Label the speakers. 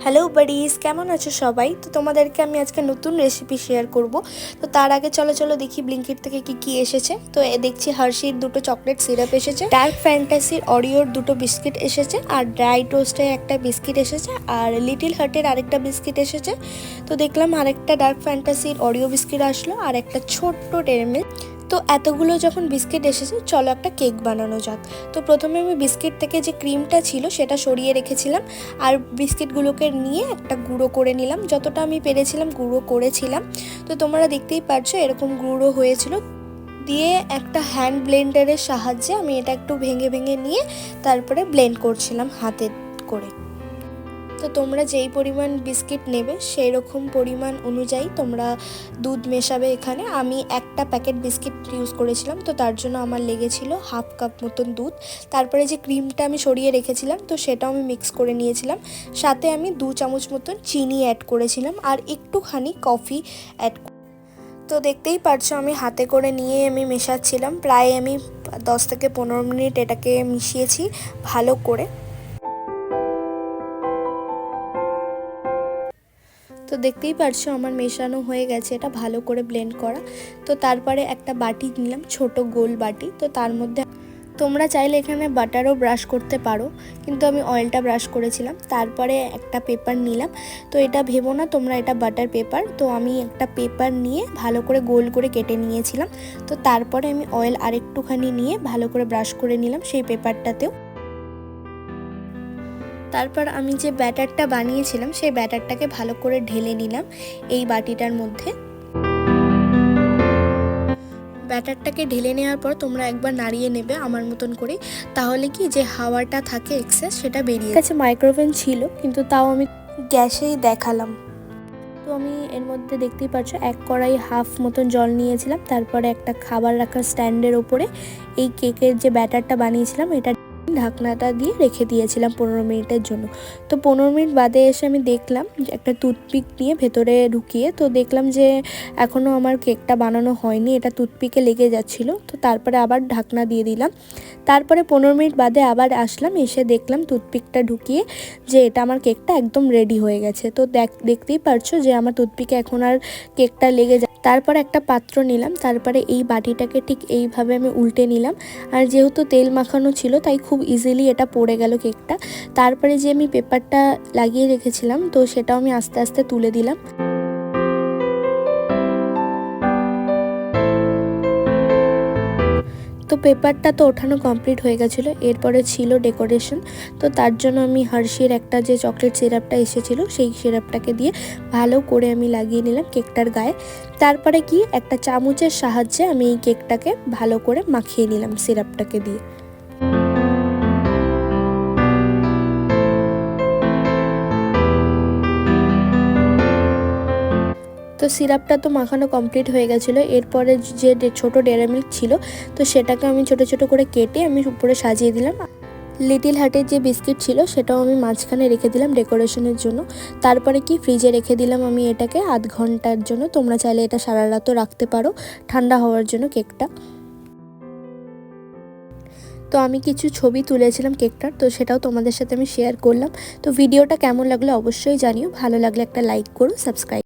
Speaker 1: Hello buddies, কেমন আছো সবাই? তো তোমাদেরকে আমি আজকে নতুন রেসিপি শেয়ার করব। তো তার আগে চলো দেখি ব্লিঙ্কিট থেকে কি এসেছে। তো দেখছি হার্শির দুটো চকলেট সিরাপ এসেছে, ডার্ক ফ্যান্টাসির অরিওর দুটো বিস্কিট এসেছে, আর ড্রাই টোস্টের একটা বিস্কিট এসেছে, আর লিটিল হার্টের আরেকটা বিস্কিট এসেছে। তো দেখলাম আরেকটা ডার্ক ফ্যান্টাসির অরিও বিস্কিট আসলো, আর একটা ছোট্ট ডেয়ারি মিল্ক। তো এতগুলো যখন বিস্কিট এসেছে, চলো একটা কেক বানানো যাক। তো প্রথমে আমি বিস্কিট থেকে যে ক্রিমটা ছিল সেটা সরিয়ে রেখেছিলাম, আর বিস্কিটগুলোকে নিয়ে একটা গুঁড়ো করে নিলাম। যতটা আমি পেরেছিলাম গুঁড়ো করেছিলাম। তো তোমরা দেখতেই পাচ্ছ এরকম গুঁড়ো হয়েছিল। দিয়ে একটা হ্যান্ড ব্লেন্ডারের সাহায্যে আমি এটা একটু ভেঙে নিয়ে তারপরে ব্লেন্ড করছিলাম হাতে করে। তো তোমরা যেই পরিমাণ বিস্কিট নেবে সেই রকম পরিমাণ অনুযায়ী তোমরা দুধ মেশাবে। এখানে আমি একটা প্যাকেট বিস্কিট ইউজ করেছিলাম, তো তার জন্য আমার লেগেছিল হাফ কাপ মতন দুধ। তারপরে যে ক্রিমটা আমি সরিয়ে রেখেছিলাম তো সেটাও আমি মিক্স করে নিয়েছিলাম। সাথে আমি 2 চামচ মতন চিনি অ্যাড করেছিলাম, আর একটুখানি কফি অ্যাড। তো দেখতেই পারছো আমি হাতে করে নিয়ে আমি মেশাচ্ছিলাম। প্রায় আমি 10 থেকে 15 মিনিট এটাকে মিশিয়েছি ভালো করে। তো দেখতেই পারছো আমার মেশানো হয়ে গেছে, এটা ভালো করে ব্লেন্ড করা। তো তারপরে একটা বাটি নিলাম, ছোট গোল বাটি। তো তার মধ্যে তোমরা চাইলে এখানে বাটারও ব্রাশ করতে পারো, কিন্তু আমি অয়েলটা ব্রাশ করেছিলাম। তারপরে একটা পেপার নিলাম। তো এটা ভেবো না তোমরা এটা বাটার পেপার। তো আমি একটা পেপার নিয়ে ভালো করে গোল করে কেটে নিয়েছিলাম। তো তারপরে আমি অয়েল আরেকটুখানি নিয়ে ভালো করে ব্রাশ করে নিলাম সেই পেপারটাতেও। তারপর আমি যে ব্যাটারটা বানিয়েছিলাম সেই ব্যাটারটাকে ভালো করে ঢেলে নিলাম এই বাটিটার মধ্যে। ব্যাটারটাকে ঢেলে নেওয়ার পর তোমরা একবার নাড়িয়ে নেবে আমার মতন করে, তাহলে কি যে হাওয়াটা থাকে এক্সেস সেটা বেরিয়ে গেছে। মাইক্রোওভেন ছিল কিন্তু তাও আমি গ্যাসেই দেখালাম। তো আমি এর মধ্যে দেখতেই পাচ্ছ 1 কড়াই হাফ মতন জল নিয়েছিলাম। তারপরে একটা খাবার রাখার স্ট্যান্ডের ওপরে এই কেকের যে ব্যাটারটা বানিয়েছিলাম এটা ঢাকনাটা দিয়ে রেখে দিয়েছিলাম 15 মিনিটের জন্য। তো 15 মিনিট বাদে এসে আমি দেখলাম যে একটা টুথপিক নিয়ে ভেতরে ঢুকিয়ে, তো দেখলাম যে এখনও আমার কেকটা বানানো হয়নি, এটা টুথপিকে লেগে যাচ্ছিলো। তো তারপরে আবার ঢাকনা দিয়ে দিলাম। তারপরে 15 মিনিট বাদে আবার আসলাম, এসে দেখলাম টুথপিকটা ঢুকিয়ে যে এটা আমার কেকটা একদম রেডি হয়ে গেছে। তো দেখতেই পারছো যে আমার টুথপিকে এখন আর কেকটা লেগে যায়। তারপর একটা পাত্র নিলাম, তারপরে এই বাটিটাকে ঠিক এইভাবে আমি উল্টে নিলাম। আর যেহেতু তেল মাখানো ছিল তাই খুব ইজিলি এটা পড়ে গেল কেকটা। তারপরে যে আমি পেপারটা লাগিয়ে রেখেছিলাম তো সেটাও আমি আস্তে আস্তে তুলে দিলাম। তো পেপারটা তো ওঠানো কমপ্লিট হয়ে গেছিলো। এরপরে ছিল ডেকোরেশন। তো তার জন্য আমি হার্শির একটা যে চকলেট সিরাপটা এসেছিলো সেই সিরাপটাকে দিয়ে ভালো করে আমি লাগিয়ে নিলাম কেকটার গায়ে। তারপরে কি একটা চামচের সাহায্যে আমি এই কেকটাকে ভালো করে মাখিয়ে নিলাম সিরাপটাকে দিয়ে। তো সিরাপটা তো মাখানো কমপ্লিট হয়ে গেছিলো। এরপরে যে ছোটো ডেয়ারি মিল্ক ছিল তো সেটাকে আমি ছোট ছোট করে কেটে আমি উপরে সাজিয়ে দিলাম। লিটিল হার্টের যে বিস্কিট ছিল সেটাও আমি মাঝখানে রেখে দিলাম ডেকোরেশনের জন্য। তারপরে কি ফ্রিজে রেখে দিলাম আমি এটাকে 1/2 ঘন্টার জন্য। তোমরা চাইলে এটা সারা রাতও রাখতে পারো ঠান্ডা হওয়ার জন্য কেকটা। তো আমি কিছু ছবি তুলেছিলাম কেকটার, তো সেটাও তোমাদের সাথে আমি শেয়ার করলাম। তো ভিডিওটা কেমন লাগলো অবশ্যই জানিও, ভালো লাগলে একটা লাইক করো, সাবস্ক্রাইব।